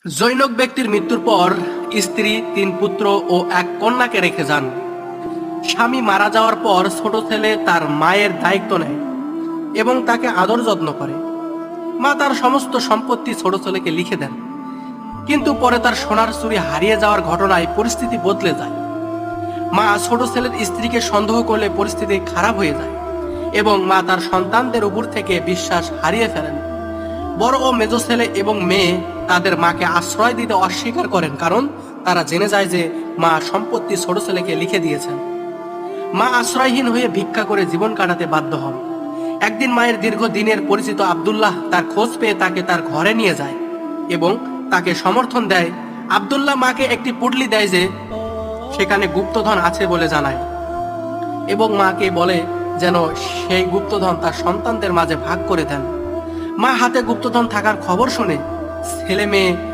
জনৈক ব্যক্তির মৃত্যুর পর স্ত্রী, 3 পুত্র ও 1 কন্যাকে রেখে যান। স্বামী মারা যাওয়ার পর ছোট ছেলে তার মায়ের দায়িত্ব নেয় এবং তাকে আদর যত্ন করে। মা তার সমস্ত সম্পত্তি ছোট ছেলেকে লিখে দেন, কিন্তু পরে তার সোনার চুরি হারিয়ে যাওয়ার ঘটনায় পরিস্থিতি বদলে যায়। মা ছোট ছেলের স্ত্রীকে সন্দেহ করলে পরিস্থিতি খারাপ হয়ে যায় এবং মা তার সন্তানদের উপর থেকে বিশ্বাস হারিয়ে ফেলেন। বড় ও মেজ ছেলে এবং মেয়ে তাদের মাকে আশ্রয় দিতে অস্বীকার করেন, কারণ তারা জেনে যায় যে মা সম্পত্তি ছোট ছেলেকে লিখে দিয়েছেন। মা আশ্রয়হীন হয়ে ভিক্ষা করে জীবন কাটাতে বাধ্য হন। একদিন মায়ের দীর্ঘদিনের পরিচিত আব্দুল্লাহ তার খোঁজ পেয়ে তাকে তার ঘরে নিয়ে যায় এবং তাকে সমর্থন দেয়। আব্দুল্লাহ মাকে একটি পুটলি দেয় যে সেখানে গুপ্তধন আছে বলে জানায় এবং মাকে বলে যেন সেই গুপ্তধন তার সন্তানদের মাঝে ভাগ করে দেন। মা হাতে গুপ্তধন থাকার খবর শুনে ছেলে মেয়ে